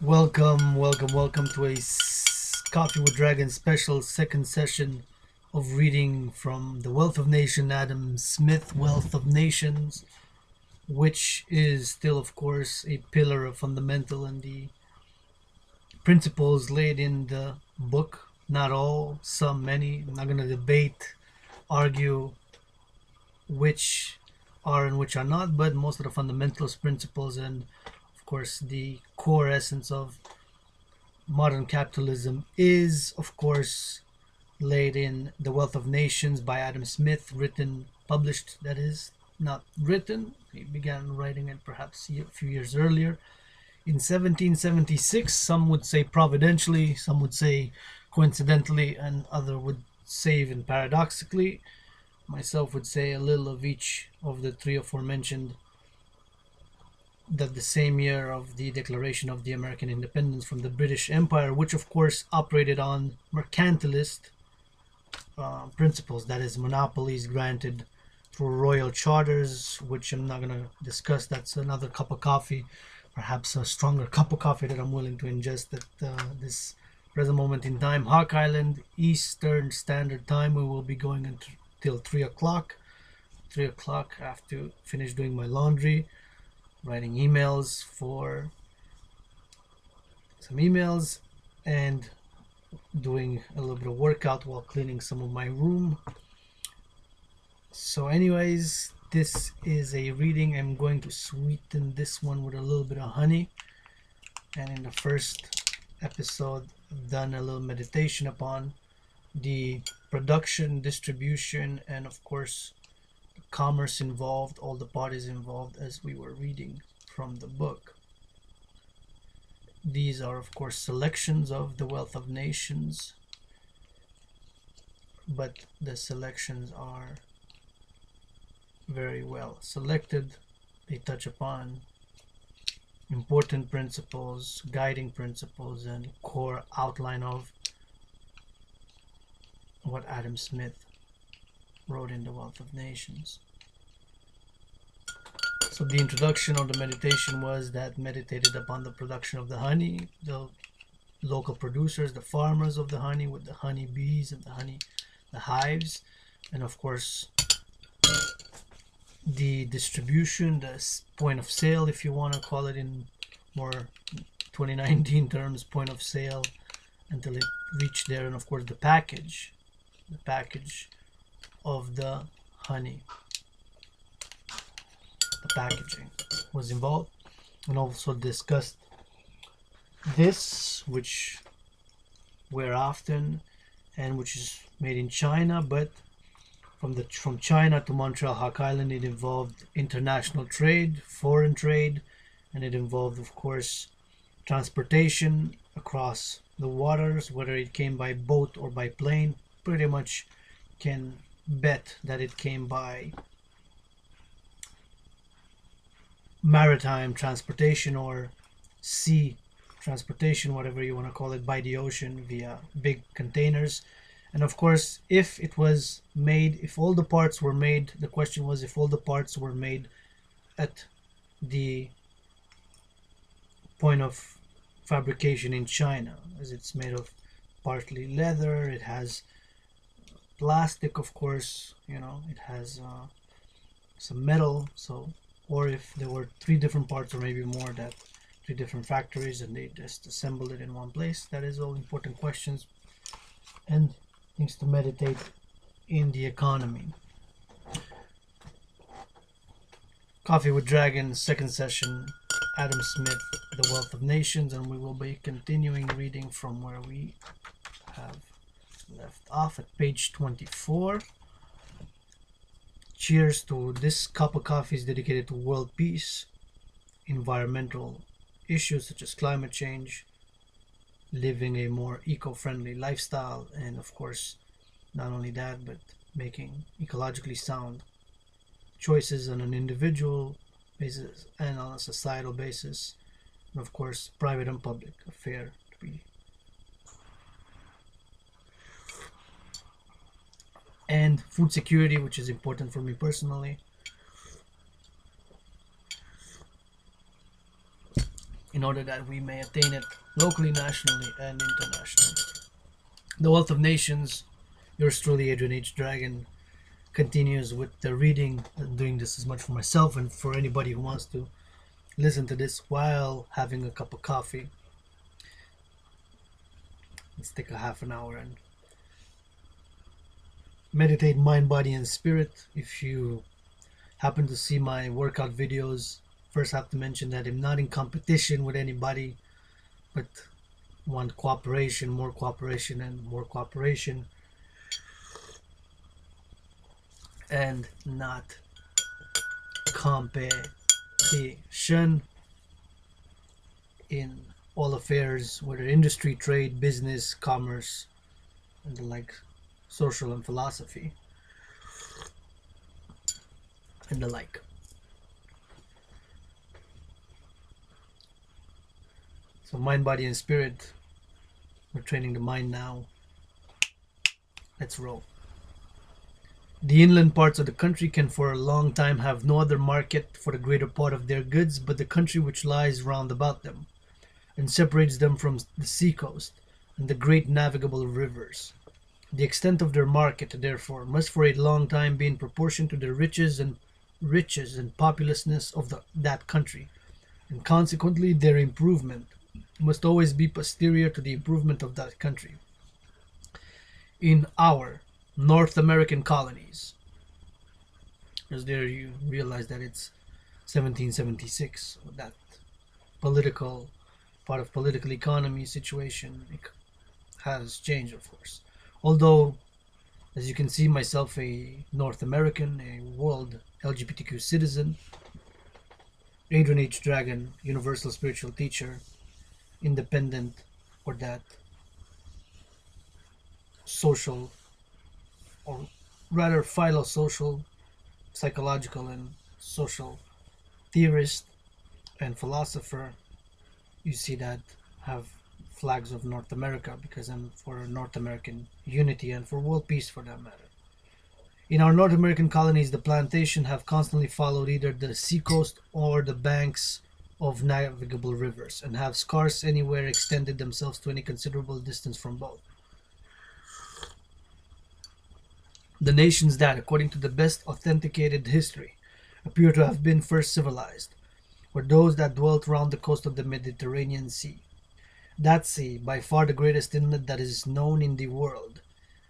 Welcome to a Coffee with Dragon special second session of reading from The Wealth of Nation, Adam Smith, Wealth of Nations, which is still, of course, a pillar of fundamental and the principles laid in the book. Not all, some, many. I'm not going to debate, argue which are and which are not, but most of the fundamentalist principles and, of course, the core essence of modern capitalism is, of course, laid in The Wealth of Nations by Adam Smith, written, published, that is, not written. He began writing it perhaps a few years earlier. In 1776, some would say providentially, some would say coincidentally, and other would say even paradoxically. Myself would say a little of each of the three aforementioned, that the same year of the declaration of the American independence from the British Empire, which of course operated on mercantilist principles, that is, monopolies granted through royal charters, which I'm not going to discuss. That's another cup of coffee, perhaps a stronger cup of coffee that I'm willing to ingest at this present moment in time. Hawk Island, Eastern Standard Time. We will be going until 3 o'clock. 3 o'clock, I have to finish doing my laundry, writing emails for some emails, and doing a little bit of workout while cleaning some of my room. So anyways, this is a reading. I'm going to sweeten this one with a little bit of honey. And in the first episode, I've done a little meditation upon the production, distribution, and of course commerce involved, all the parties involved, as we were reading from the book. These are, of course, selections of The Wealth of Nations, but the selections are very well selected. They touch upon important principles, guiding principles, and core outline of what Adam Smith wrote in The Wealth of Nations. So the introduction of the meditation was that meditated upon the production of the honey, the local producers, the farmers of the honey with the honey bees and the hives, and of course the distribution, the point of sale, if you want to call it in more 2019 terms, point of sale, until it reached there, and of course the package of the honey. The packaging was involved, and also discussed this, which wear often and which is made in China, but from China to Montreal, Hawk Island, it involved international trade, foreign trade, and it involved, of course, transportation across the waters, whether it came by boat or by plane. Pretty much can bet that it came by maritime transportation or sea transportation, whatever you want to call it, by the ocean via big containers. And of course, if it was made, if all the parts were made, the question was if all the parts were made at the point of fabrication in China, as it's made of partly leather, it has plastic, of course, it has some metal. So, or if there were three different parts or maybe more, that three different factories and they just assembled it in one place. That is all important questions and things to meditate in the economy. Coffee with Dragon, second session, Adam Smith, The Wealth of Nations, and we will be continuing reading from where we have left off at page 24. Cheers to this cup of coffee is dedicated to world peace, environmental issues such as climate change, living a more eco-friendly lifestyle, and of course, not only that, but making ecologically sound choices on an individual basis and on a societal basis, and of course, private and public, affair to be. And food security, which is important for me personally. in order that we may attain it locally, nationally, and internationally. The Wealth of Nations, yours truly, Adrian H.Dragan, continues with the reading. I'm doing this as much for myself and for anybody who wants to listen to this while having a cup of coffee. Let's take a half an hour and meditate mind, body, and spirit. If you happen to see my workout videos, first I have to mention that I'm not in competition with anybody, but want cooperation, and more cooperation, and not competition in all affairs, whether industry, trade, business, commerce, and the like, social and philosophy, and the like. So mind, body, and spirit. We're training the mind now. Let's roll. The inland parts of the country can for a long time have no other market for the greater part of their goods but the country which lies round about them, and separates them from the sea-coast and the great navigable rivers. The extent of their market, therefore, must for a long time be in proportion to the riches and populousness of that country, and consequently their improvement must always be posterior to the improvement of that country. In our North American colonies, as there you realize that it's 1776, that political part of political economy situation has changed, of course. Although, as you can see, myself a North American, a world LGBTQ citizen, Adrian H.Dragan, universal spiritual teacher, independent, or that social, or rather philosocial, psychological, and social theorist and philosopher, you see that have flags of North America because I'm for North American unity and for world peace for that matter. In our North American colonies, the plantation have constantly followed either the seacoast or the banks of navigable rivers, and have scarce anywhere extended themselves to any considerable distance from both. The nations that, according to the best authenticated history, appear to have been first civilized, were those that dwelt round the coast of the Mediterranean Sea. That sea, by far the greatest inlet that is known in the world,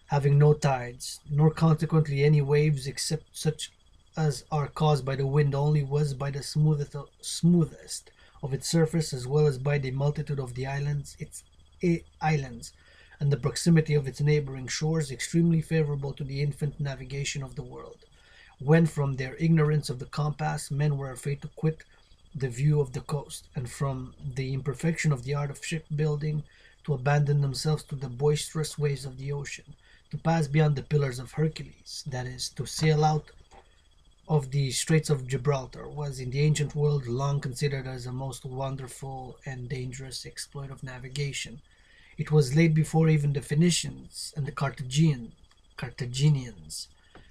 having no tides, nor consequently any waves except such as are caused by the wind only, was by the smoothest of its surface, as well as by the multitude of the islands, and the proximity of its neighboring shores, extremely favorable to the infant navigation of the world, when from their ignorance of the compass men were afraid to quit the view of the coast, and from the imperfection of the art of shipbuilding to abandon themselves to the boisterous waves of the ocean, to pass beyond the pillars of Hercules, that is, to sail out of the Straits of Gibraltar, was in the ancient world long considered as a most wonderful and dangerous exploit of navigation. It was laid before even the Phoenicians and the Carthaginians,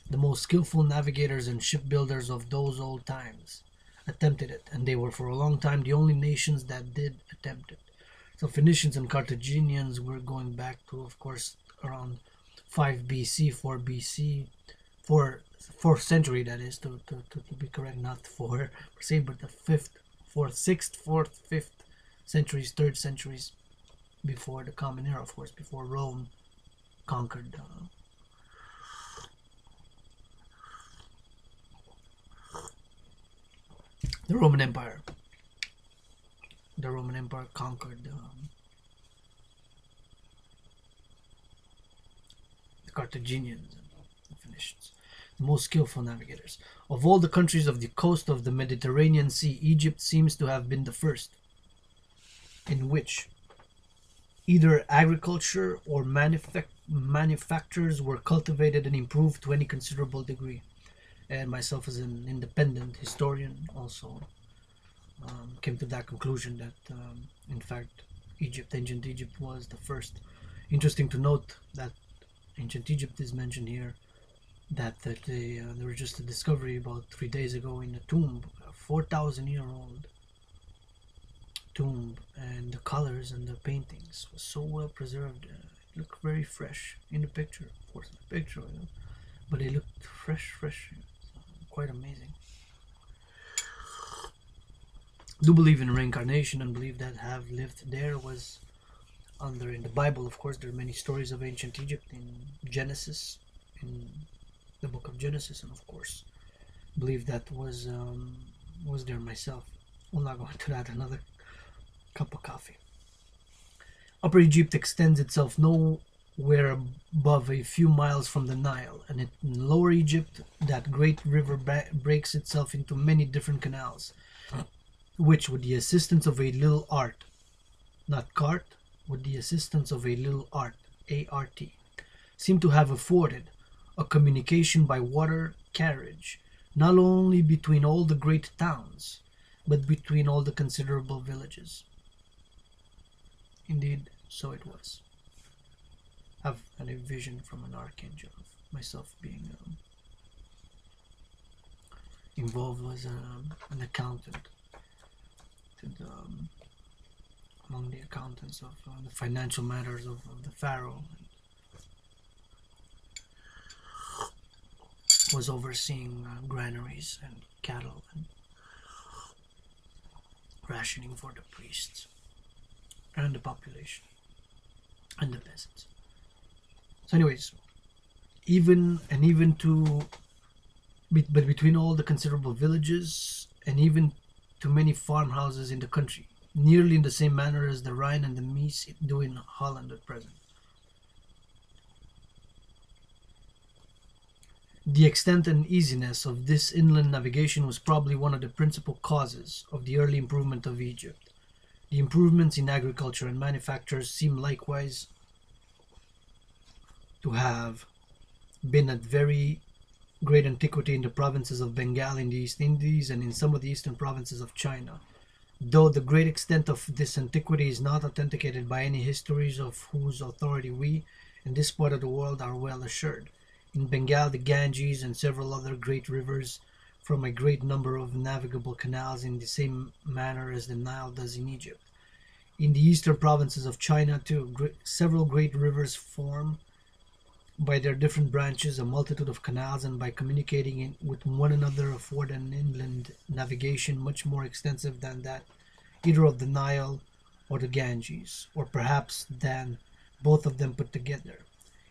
the most skillful navigators and shipbuilders of those old times, attempted it, and they were for a long time the only nations that did attempt it. So Phoenicians and Carthaginians were going back to, of course, around 5 BC, 4 BC, 4th century, that is, to be correct, not 4 per se, but the 5th, 4th, 6th, 4th, 5th centuries, 3rd centuries before the Common Era, of course, before Rome conquered the Roman Empire. The Roman Empire conquered the Carthaginians and the Phoenicians, the most skillful navigators. Of all the countries of the coast of the Mediterranean Sea, Egypt seems to have been the first in which either agriculture or manufactures were cultivated and improved to any considerable degree. And myself, as an independent historian, also came to that conclusion that, in fact, ancient Egypt was the first. Interesting to note that ancient Egypt is mentioned here, that there was just a discovery about 3 days ago in a tomb, a 4,000-year-old tomb, and the colors and the paintings was so well preserved. It looked very fresh in the picture, of course, in the picture, but it looked fresh, quite amazing. Do believe in reincarnation and believe that have lived there was under in the Bible. Of course, there are many stories of ancient Egypt in Genesis, in the book of Genesis, and of course, believe that was there myself. We'll not go into that. Another cup of coffee. Upper Egypt extends itself nowhere above a few miles from the Nile, and in Lower Egypt, that great river breaks itself into many different canals, which, with the assistance of a little art, not cart, with the assistance of a little art, A-R-T, seem to have afforded a communication by water carriage, not only between all the great towns, but between all the considerable villages. Indeed, so it was. I've had a vision from an archangel of myself being involved as an accountant to among the accountants of the financial matters of the pharaoh. Was overseeing granaries and cattle and rationing for the priests and the population and the peasants. So, anyways, even to but between all the considerable villages and even to many farmhouses in the country, nearly in the same manner as the Rhine and the Meuse do in Holland at present. The extent and easiness of this inland navigation was probably one of the principal causes of the early improvement of Egypt. The improvements in agriculture and manufactures seem likewise to have been at very great antiquity in the provinces of Bengal in the East Indies and in some of the eastern provinces of China, though the great extent of this antiquity is not authenticated by any histories of whose authority we, in this part of the world, are well assured. In Bengal, the Ganges and several other great rivers from a great number of navigable canals in the same manner as the Nile does in Egypt. In the eastern provinces of China, too, several great rivers form by their different branches a multitude of canals, and by communicating with one another afford an inland navigation much more extensive than that either of the Nile or the Ganges, or perhaps than both of them put together.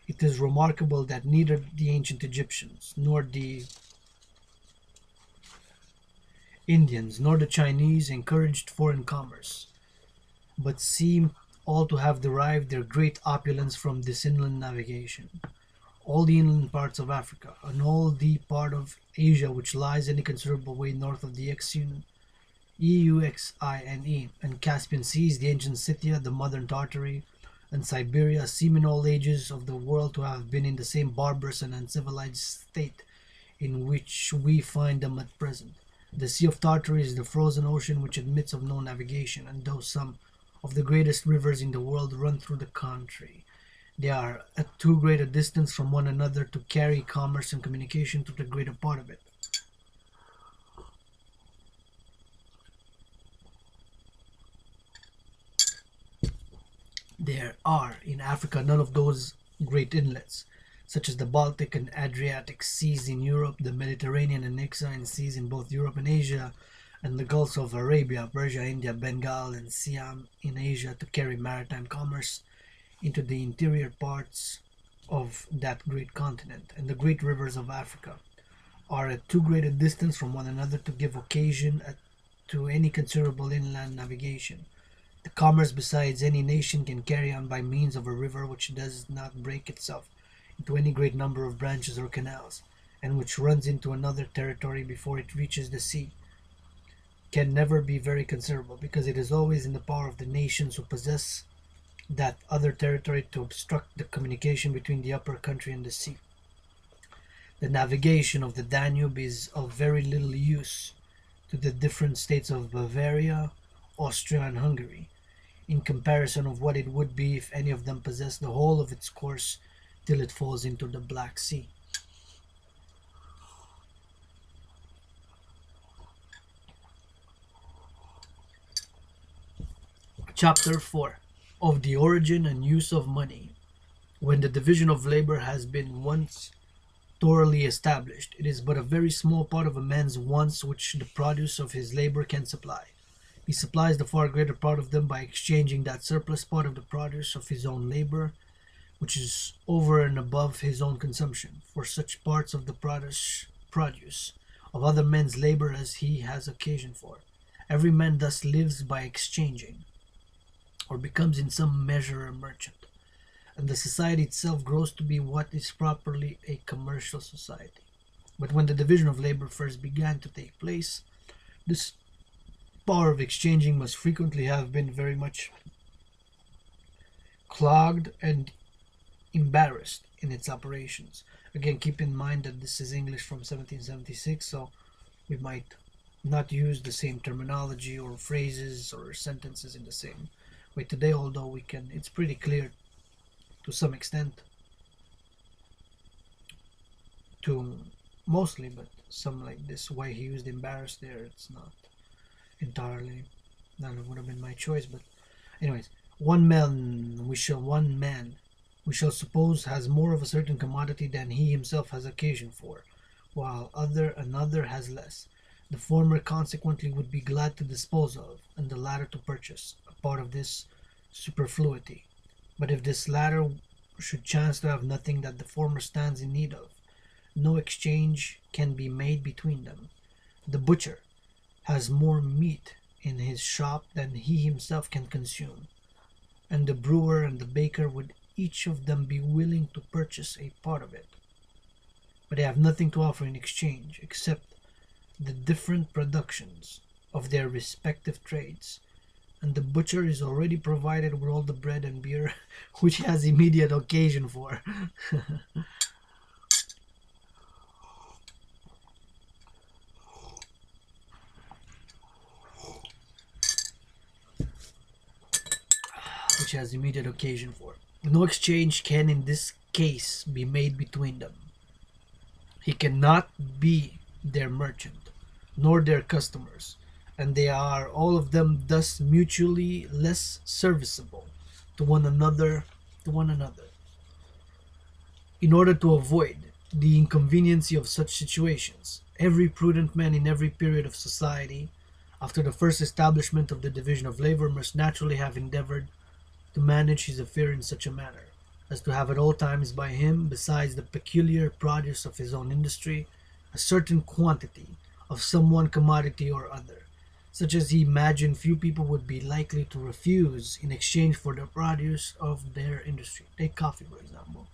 It is remarkable that neither the ancient Egyptians, nor the Indians, nor the Chinese encouraged foreign commerce, but seem all to have derived their great opulence from this inland navigation. All the inland parts of Africa, and all the part of Asia which lies any considerable way north of the Euxine and Caspian Seas, the ancient Scythia, the modern Tartary, and Siberia, seem in all ages of the world to have been in the same barbarous and uncivilized state in which we find them at present. The Sea of Tartary is the frozen ocean which admits of no navigation, and though some of the greatest rivers in the world run through the country, they are at too great a distance from one another to carry commerce and communication to the greater part of it. There are in Africa none of those great inlets, such as the Baltic and Adriatic seas in Europe, the Mediterranean and Euxine seas in both Europe and Asia, and the Gulfs of Arabia, Persia, India, Bengal, and Siam in Asia to carry maritime commerce into the interior parts of that great continent. And the great rivers of Africa are at too great a distance from one another to give occasion to any considerable inland navigation. The commerce besides any nation can carry on by means of a river which does not break itself into any great number of branches or canals, and which runs into another territory before it reaches the sea, can never be very considerable, because it is always in the power of the nations who possess that other territory to obstruct the communication between the upper country and the sea. The navigation of the Danube is of very little use to the different states of Bavaria, Austria, and Hungary, in comparison of what it would be if any of them possessed the whole of its course till it falls into the Black Sea. Chapter 4 of the Origin and Use of Money. When the division of labor has been once thoroughly established, it is but a very small part of a man's wants which the produce of his labor can supply. He supplies the far greater part of them by exchanging that surplus part of the produce of his own labor, which is over and above his own consumption, for such parts of the produce of other men's labor as he has occasion for. Every man thus lives by exchanging, or becomes in some measure a merchant, and the society itself grows to be what is properly a commercial society. But when the division of labor first began to take place, this power of exchanging must frequently have been very much clogged and embarrassed in its operations. Again, keep in mind that this is English from 1776, so we might not use the same terminology or phrases or sentences in the same way today, although we can, it's pretty clear to some extent, to mostly, but some like this, why he used embarrassed there, it's not entirely, that would have been my choice, but anyways, one man we shall suppose has more of a certain commodity than he himself has occasion for, while another has less. The former consequently would be glad to dispose of, and the latter to purchase, a part of this superfluity. But if this latter should chance to have nothing that the former stands in need of, no exchange can be made between them. The butcher has more meat in his shop than he himself can consume, and the brewer and the baker would each of them be willing to purchase a part of it. But they have nothing to offer in exchange except the different productions of their respective trades, and the butcher is already provided with all the bread and beer which he has immediate occasion for. which he has immediate occasion for. No exchange can in this case be made between them. He cannot be their merchant, nor their customers, and they are all of them thus mutually less serviceable to one another. In order to avoid the inconveniency of such situations, every prudent man in every period of society, after the first establishment of the division of labor, must naturally have endeavored to manage his affair in such a manner as to have at all times by him, besides the peculiar produce of his own industry, a certain quantity of some one commodity or other, such as he imagined few people would be likely to refuse in exchange for the produce of their industry. Take coffee, for example.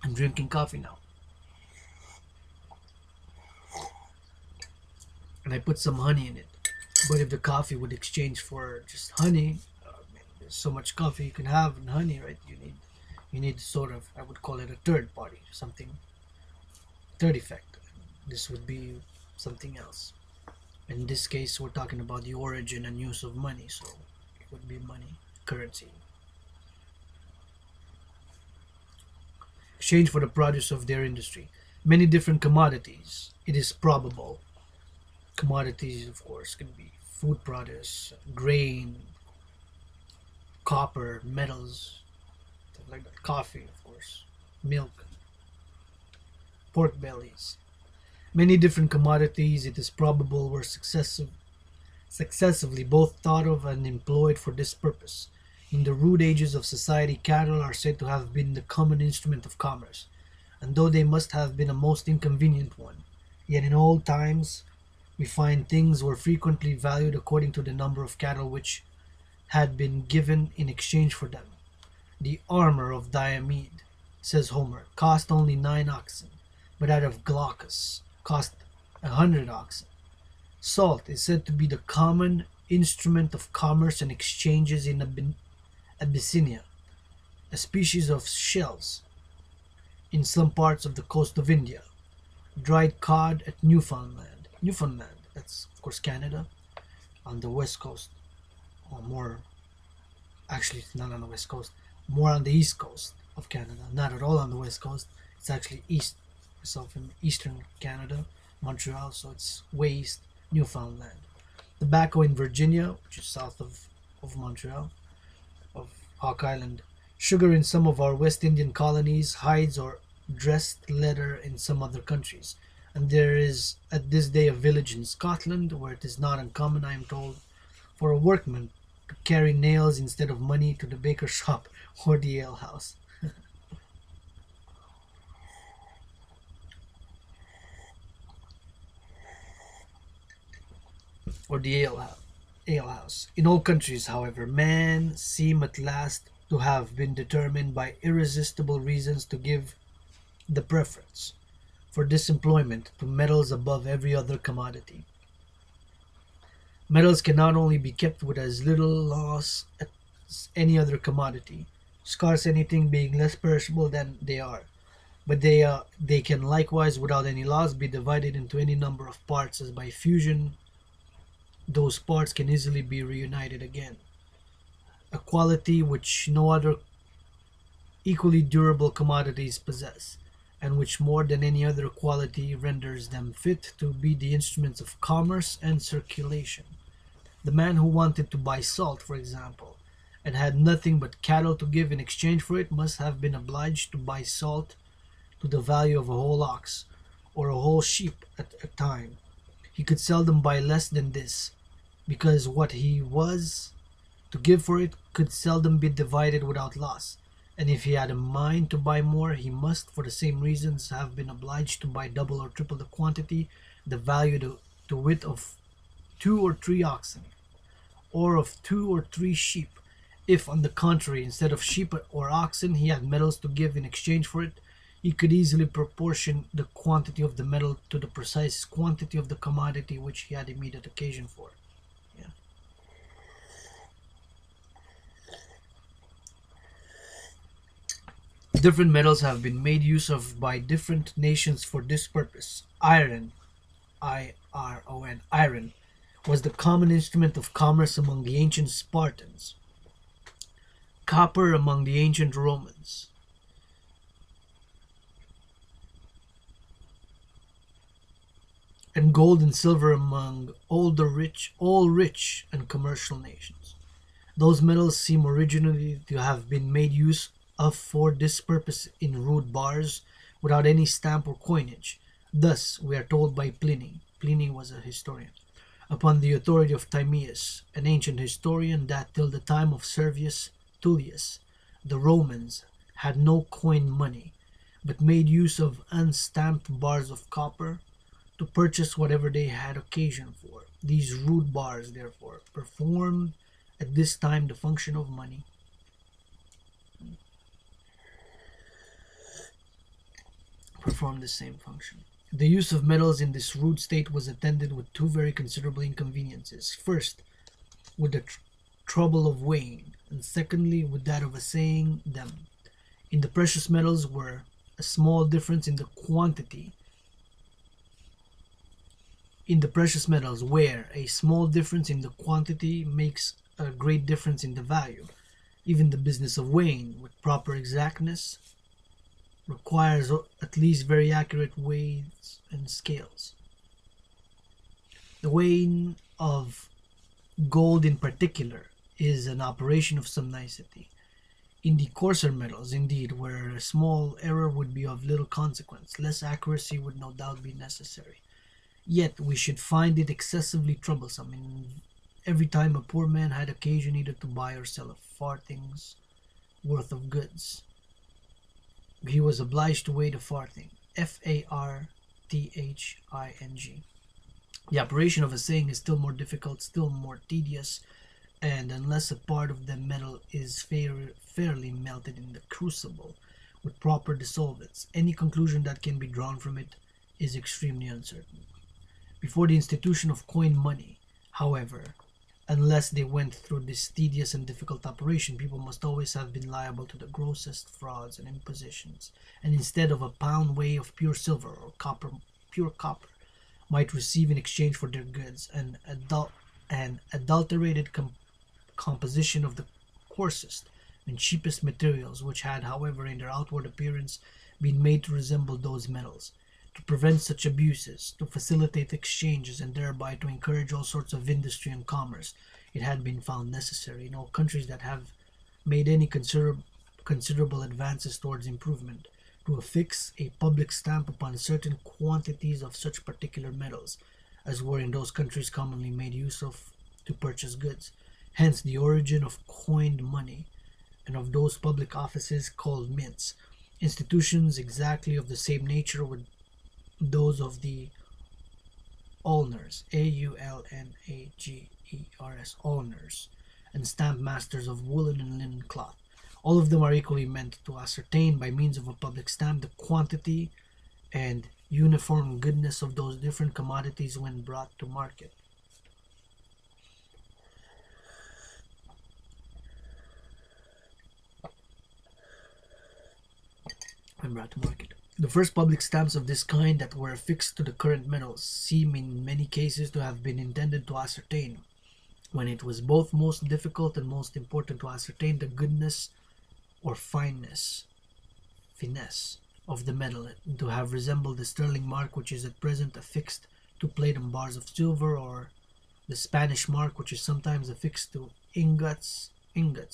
I'm drinking coffee now, and I put some honey in it. But if the coffee would exchange for just honey, there's so much coffee you can have and honey, right? You need sort of, I would call it a third party, something, third effect. This would be something else. In this case, we're talking about the origin and use of money, so it would be money, currency. Exchange for the produce of their industry. Many different commodities, it is probable. Commodities, of course, can be food produce, grain, copper, metals, stuff like that. Coffee, of course, milk, pork bellies. Many different commodities, it is probable, were successively both thought of and employed for this purpose. In the rude ages of society, cattle are said to have been the common instrument of commerce, and though they must have been a most inconvenient one, yet in old times we find things were frequently valued according to the number of cattle which had been given in exchange for them. The armor of Diomed, says Homer, cost only 9 oxen, but that of Glaucus cost 100 oxen. Salt is said to be the common instrument of commerce and exchanges in Abyssinia, a species of shells in some parts of the coast of India. Dried cod at Newfoundland, that's of course Canada, on the west coast, or more, actually it's not on the west coast, more on the east coast of Canada, not at all on the west coast, it's actually east, so from eastern Canada, Montreal, so it's way east, Newfoundland. tobacco in Virginia, which is south of Montreal, of Hawk Island, sugar in some of our West Indian colonies, hides or dressed leather in some other countries. And there is at this day a village in Scotland where it is not uncommon, I am told, for a workman to carry nails instead of money to the baker shop or the alehouse. Or the alehouse. In all countries, however, men seem at last to have been determined by irresistible reasons to give the preference for this employment to metals above every other commodity. Metals can not only be kept with as little loss as any other commodity, scarce anything being less perishable than they are, but they can likewise, without any loss, be divided into any number of parts, as by fusion those parts can easily be reunited again, a quality which no other equally durable commodities possess, and which more than any other quality renders them fit to be the instruments of commerce and circulation. The man who wanted to buy salt, for example, and had nothing but cattle to give in exchange for it, must have been obliged to buy salt to the value of a whole ox or a whole sheep at a time. He could seldom buy less than this, because what he was to give for it could seldom be divided without loss, and if he had a mind to buy more, he must, for the same reasons, have been obliged to buy double or triple the quantity, the value to wit of 2 or 3 oxen, or of 2 or 3 sheep. If, on the contrary, instead of sheep or oxen, he had metals to give in exchange for it, he could easily proportion the quantity of the metal to the precise quantity of the commodity which he had immediate occasion for. Yeah. Different metals have been made use of by different nations for this purpose. Iron, iron, was the common instrument of commerce among the ancient Spartans, copper among the ancient Romans, and gold and silver among all rich and commercial nations. Those metals seem originally to have been made use of for this purpose in rude bars, without any stamp or coinage. Thus, we are told by Pliny, Pliny was a historian, upon the authority of Timaeus, an ancient historian, that till the time of Servius Tullius, the Romans had no coined money, but made use of unstamped bars of copper to purchase whatever they had occasion for. These rude bars, therefore, performed at this time the function of money. Performed the same function. The use of metals in this rude state was attended with two very considerable inconveniences. First, with the trouble of weighing, and secondly, with that of assaying them. In the precious metals were a small difference in the quantity. In the precious metals, where a small difference in the quantity makes a great difference in the value, even the business of weighing with proper exactness requires at least very accurate weights and scales. The weighing of gold in particular is an operation of some nicety. In the coarser metals, indeed, where a small error would be of little consequence, less accuracy would no doubt be necessary. Yet we should find it excessively troublesome in every time a poor man had occasion either to buy or sell a farthing's worth of goods. He was obliged to weigh the farthing, farthing. The operation of assaying is still more difficult, still more tedious, and unless a part of the metal is fairly melted in the crucible with proper dissolvents, any conclusion that can be drawn from it is extremely uncertain. Before the institution of coined money, however, unless they went through this tedious and difficult operation, people must always have been liable to the grossest frauds and impositions, and instead of a pound weight of pure silver or pure copper, might receive in exchange for their goods an adulterated composition of the coarsest and cheapest materials, which had, however, in their outward appearance, been made to resemble those metals, to prevent such abuses, to facilitate exchanges, and thereby to encourage all sorts of industry and commerce, it had been found necessary in all countries that have made any considerable advances towards improvement to affix a public stamp upon certain quantities of such particular metals as were in those countries commonly made use of to purchase goods. Hence the origin of coined money and of those public offices called mints, institutions exactly of the same nature with those of the Ulners, Aulnagers, Ulners, and stamp masters of woolen and linen cloth. All of them are equally meant to ascertain by means of a public stamp the quantity and uniform goodness of those different commodities when brought to market. The first public stamps of this kind that were affixed to the current metals seem in many cases to have been intended to ascertain, when it was both most difficult and most important to ascertain the goodness or finesse of the metal, and to have resembled the sterling mark which is at present affixed to plate and bars of silver, or the Spanish mark which is sometimes affixed to ingots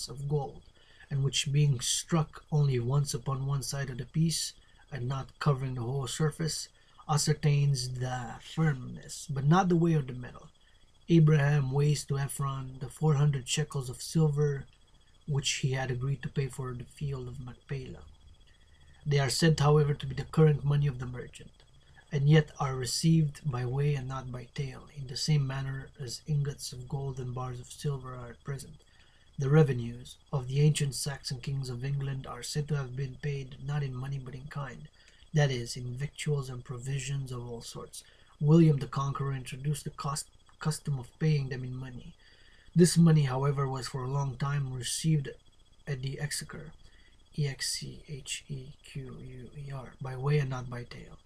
of gold, and which being struck only once upon one side of the piece and not covering the whole surface, ascertains the firmness, but not the weight of the metal. Abraham weighs to Ephron the 400 shekels of silver which he had agreed to pay for the field of Machpelah. They are said, however, to be the current money of the merchant, and yet are received by way and not by tale, in the same manner as ingots of gold and bars of silver are at present. The revenues of the ancient Saxon kings of England are said to have been paid not in money but in kind, that is, in victuals and provisions of all sorts. William the Conqueror introduced the custom of paying them in money. This money, however, was for a long time received at the exchequer, exchequer, by way and not by tale.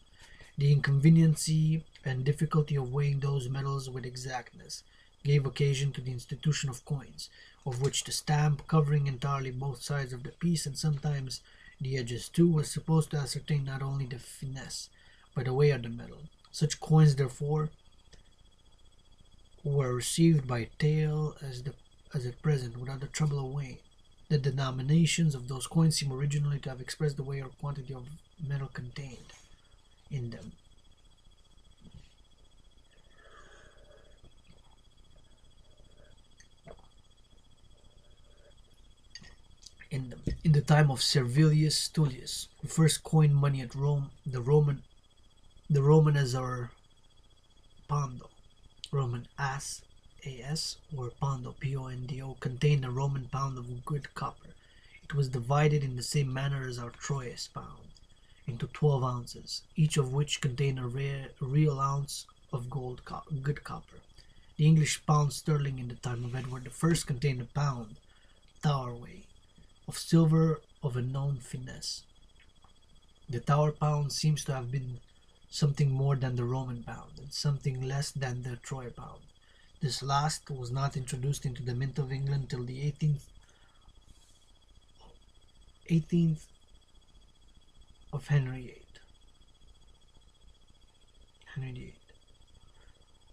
The inconveniency and difficulty of weighing those metals with exactness gave occasion to the institution of coins, of which the stamp, covering entirely both sides of the piece and sometimes the edges too, was supposed to ascertain not only the finesse, but the weight of the metal. Such coins, therefore, were received by tale as at present, without the trouble of weighing. The denominations of those coins seem originally to have expressed the weight or quantity of metal contained in them. In the time of Servilius Tullius, who first coined money at Rome, the Roman as or pondo, Roman as or pondo, Pondo, contained a Roman pound of good copper. It was divided in the same manner as our Troyes pound, into 12 ounces, each of which contained a real ounce of good copper. The English pound sterling in the time of Edward I contained a pound, Tower weight, of silver of a known finesse. The Tower pound seems to have been something more than the Roman pound, and something less than the Troy pound. This last was not introduced into the Mint of England till the 18th of Henry VIII.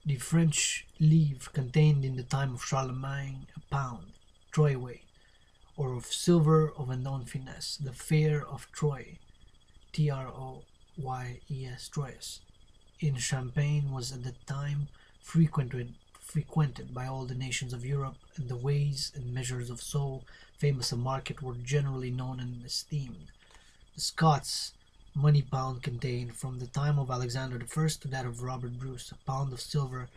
The French livre contained in the time of Charlemagne a pound, Troy weight, or of silver of unknown finesse. The fair of Troy, Troyes, Troyes, in Champagne was at the time frequented by all the nations of Europe, and the ways and measures of so famous a market were generally known and esteemed. The Scots money pound contained, from the time of Alexander I to that of Robert Bruce, a pound of silver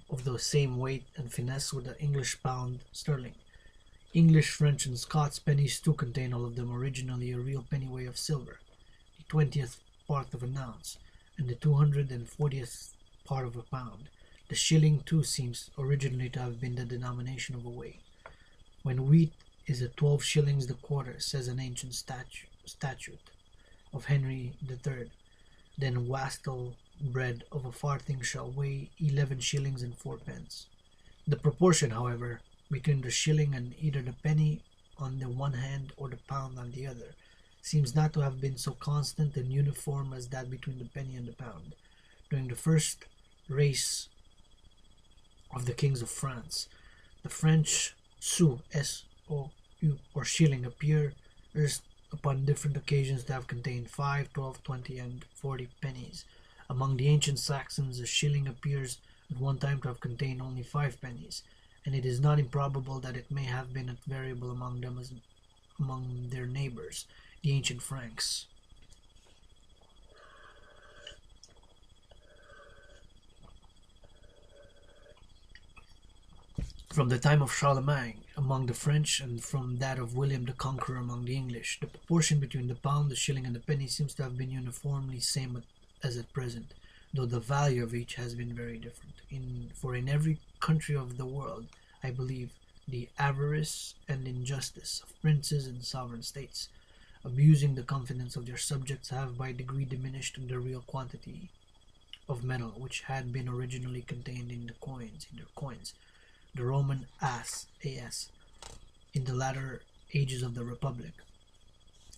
of the same weight and finesse with the English pound sterling. English, French, and Scots pennies too contain, all of them originally, a real pennyweight of silver, the 20th part of an ounce, and the 240th part of a pound. The shilling too seems originally to have been the denomination of a weight. When wheat is at 12 shillings the quarter, says an ancient statute of Henry III, then wastel bread of a farthing shall weigh 11 shillings and 4 pence. The proportion, however, between the shilling and either the penny on the one hand or the pound on the other, seems not to have been so constant and uniform as that between the penny and the pound. During the first race of the kings of France, the French sou, S-O-U, or shilling appears upon different occasions to have contained 5, 12, 20, and 40 pennies. Among the ancient Saxons, a shilling appears at one time to have contained only 5 pennies, and it is not improbable that it may have been variable among them as among their neighbors, the ancient Franks. From the time of Charlemagne among the French and from that of William the Conqueror among the English, the proportion between the pound, the shilling, and the penny seems to have been uniformly same as at present, though the value of each has been very different. For in every country of the world, I believe, the avarice and injustice of princes and sovereign states, abusing the confidence of their subjects, have by degree diminished the real quantity of metal which had been originally contained in their coins. The Roman as, in the latter ages of the Republic,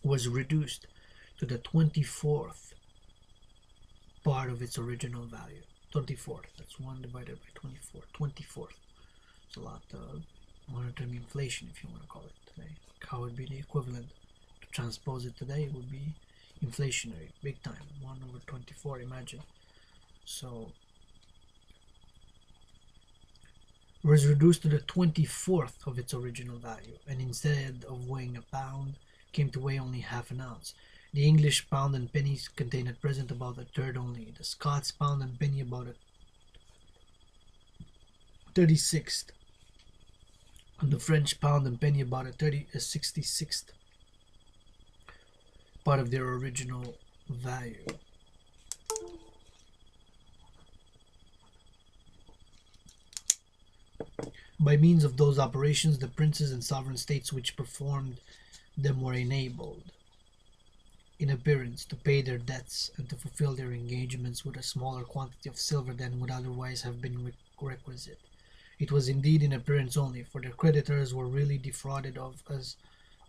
was reduced to the 24th part of its original value. 24th, that's 1 divided by 24, 24th. It's a lot of monetary inflation, if you want to call it today. How would be the equivalent to transpose it today? It would be inflationary, big time, 1 over 24, imagine. So was reduced to the 24th of its original value, and instead of weighing a pound, came to weigh only half an ounce. The English pound and pennies contain at present about a third only, the Scots pound and penny about a 36th, and the French pound and penny about a 66th part of their original value. By means of those operations, the princes and sovereign states which performed them were enabled, in appearance, to pay their debts and to fulfill their engagements with a smaller quantity of silver than would otherwise have been requisite. It was indeed in appearance only, for their creditors were really defrauded of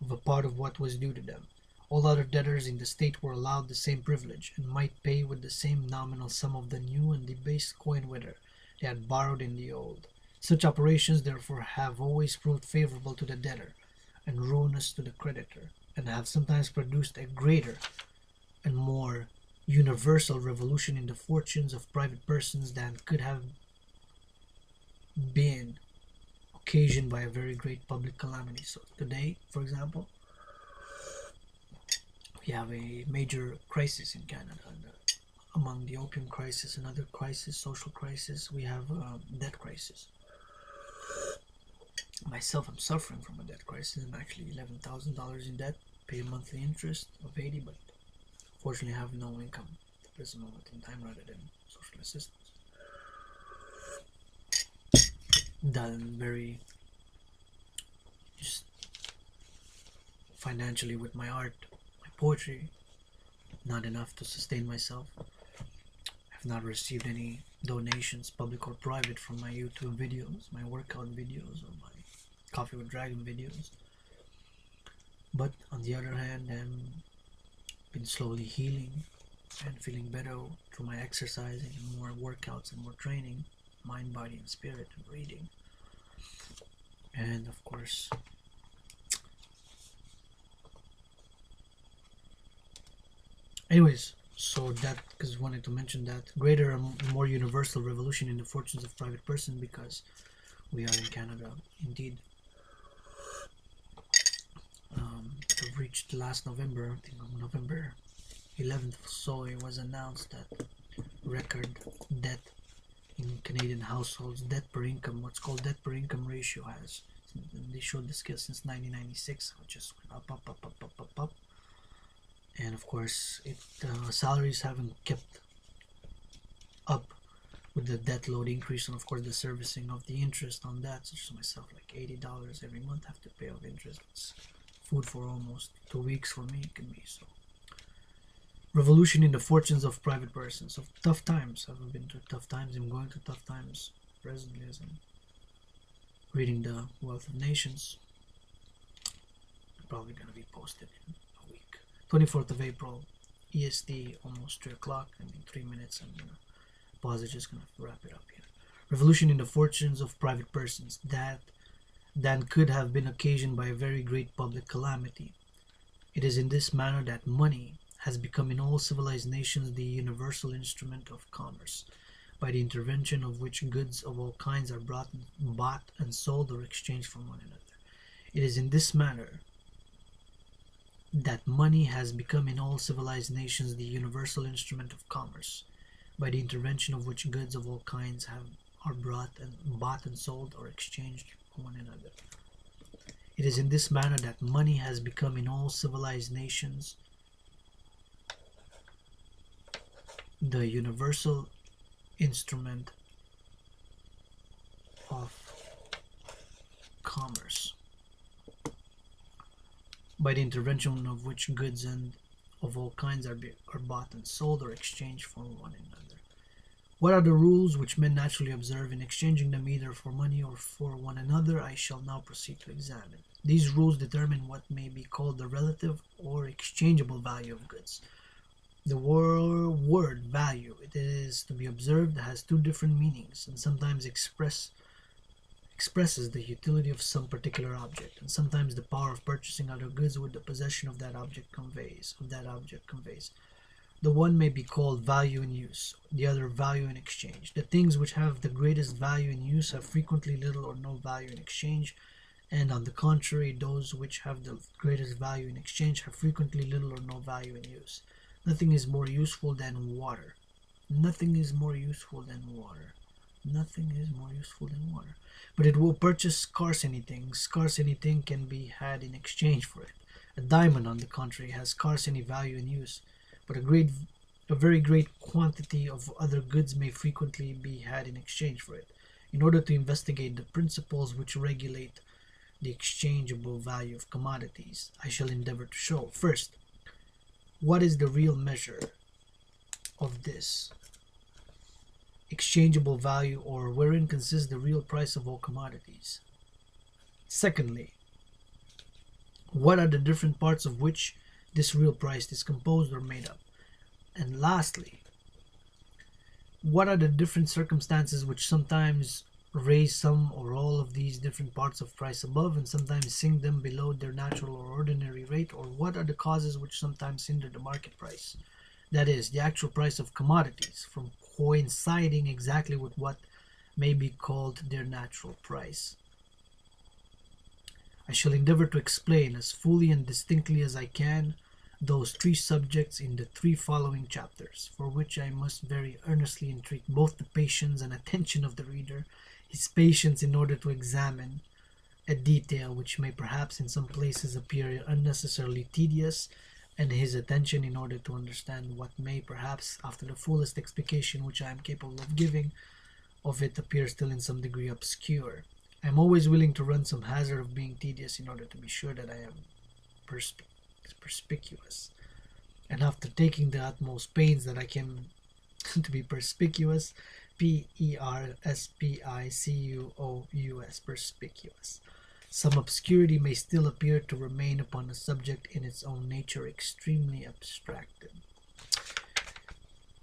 a part of what was due to them. All other debtors in the state were allowed the same privilege, and might pay with the same nominal sum of the new and debased coin whether they had borrowed in the old. Such operations therefore have always proved favorable to the debtor and ruinous to the creditor, and have sometimes produced a greater and more universal revolution in the fortunes of private persons than could have been occasioned by a very great public calamity. So today, for example, we have a major crisis in Canada. Among the opium crisis and other crisis, social crisis, we have a debt crisis. Myself, I'm suffering from a debt crisis. I'm actually $11,000 in debt, pay a monthly interest of 80, but fortunately I have no income at the present moment in time rather than social assistance. Done very just financially with my art, my poetry, not enough to sustain myself. I've not received any donations, public or private, from my YouTube videos, my workout videos, or my Coffee with Dragon videos. But on the other hand, I've been slowly healing and feeling better through my exercising and more workouts and more training, mind, body, and spirit, and reading. And of course, anyways, so that, because I wanted to mention that greater and more universal revolution in the fortunes of private person, because we are in Canada indeed. We've reached last November, I think on November 11th, so it was announced that record debt in Canadian households, debt per income, what's called debt per income ratio, has, they showed this scale since 1996, which just went up. And of course, salaries haven't kept up with the debt load increase, and of course the servicing of the interest on that, such as myself, like $80 every month I have to pay of interest. It's food for almost 2 weeks for me, it can be. So revolution in the fortunes of private persons. Of tough times, I've been through tough times, I'm going through tough times presently as I'm reading The Wealth of Nations. Probably going to be posted in a week. 24th of April, EST, almost 3 o'clock. I mean, 3 minutes. I'm going to pause it, just going to wrap it up here. Revolution in the fortunes of private persons, that than could have been occasioned by a very great public calamity. It is in this manner that money has become in all civilized nations the universal instrument of commerce, by the intervention of which goods of all kinds are bought and sold or exchanged from one another. It is in this manner that money has become in all civilized nations the universal instrument of commerce, by the intervention of which goods of all kinds are bought and sold or exchanged from one another. It is in this manner that money has become in all civilized nations the universal instrument of commerce, by the intervention of which goods of all kinds are bought and sold or exchanged from one another. What are the rules which men naturally observe in exchanging them either for money or for one another? I shall now proceed to examine. These rules determine what may be called the relative or exchangeable value of goods. The word value, it is to be observed, has two different meanings, and sometimes expresses the utility of some particular object, and sometimes the power of purchasing other goods with the possession of that object conveys. The one may be called value in use, the other value in exchange. The things which have the greatest value in use have frequently little or no value in exchange, and on the contrary, those which have the greatest value in exchange have frequently little or no value in use. Nothing is more useful than water. Nothing is more useful than water. Nothing is more useful than water. But it will purchase scarce anything. Scarce anything can be had in exchange for it. A diamond, on the contrary, has scarce any value in use, but a very great quantity of other goods may frequently be had in exchange for it. In order to investigate the principles which regulate the exchangeable value of commodities, I shall endeavor to show, first, what is the real measure of this exchangeable value, or wherein consists the real price of all commodities. Secondly, what are the different parts of which this real price is composed or made up? And lastly, what are the different circumstances which sometimes raise some or all of these different parts of price above and sometimes sink them below their natural or ordinary rate? Or what are the causes which sometimes hinder the market price, that is, the actual price of commodities, from coinciding exactly with what may be called their natural price? I shall endeavor to explain as fully and distinctly as I can those three subjects in the three following chapters, for which I must very earnestly entreat both the patience and attention of the reader, his patience in order to examine a detail which may perhaps in some places appear unnecessarily tedious, and his attention in order to understand what may perhaps, after the fullest explication which I am capable of giving of it, appear still in some degree obscure. I am always willing to run some hazard of being tedious in order to be sure that I am perspicuous, and after taking the utmost pains that I can to be perspicuous, perspicuous, perspicuous, some obscurity may still appear to remain upon a subject in its own nature extremely abstracted.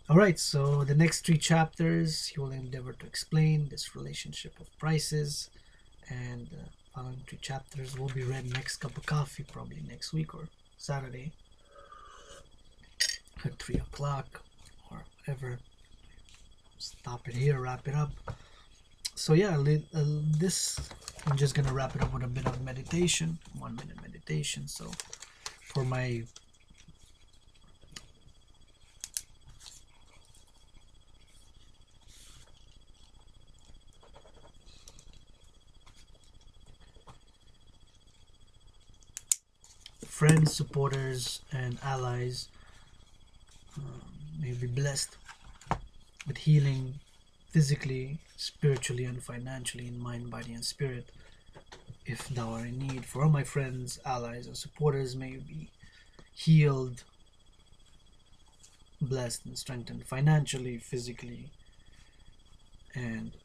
Alright, so the next three chapters he will endeavor to explain this relationship of prices, and the following three chapters will be read next cup of coffee, probably next week or Saturday at 3 o'clock or whatever. Stop it here, wrap it up. So yeah, this, I'm just gonna wrap it up with a bit of meditation, 1 minute meditation. So for my friends, supporters, and allies, may be blessed with healing physically, spiritually, and financially, in mind, body, and spirit, if thou art in need. For all my friends, allies, and supporters, may you be healed, blessed, and strengthened financially, physically, and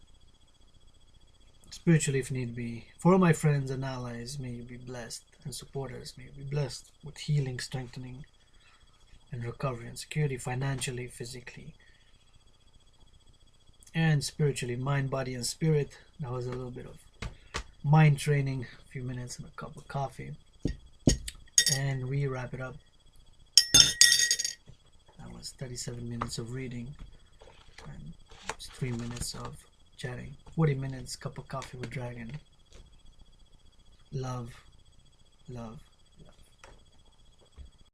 spiritually if need be. For all my friends and allies, may you be blessed, and supporters, may you be blessed with healing, strengthening, and recovery and security, financially, physically, and spiritually. Mind, body, and spirit. That was a little bit of mind training, a few minutes and a cup of coffee. And we wrap it up. That was 37 minutes of reading and 3 minutes of chatting. 40 minutes, cup of coffee with Dragan. Love, love.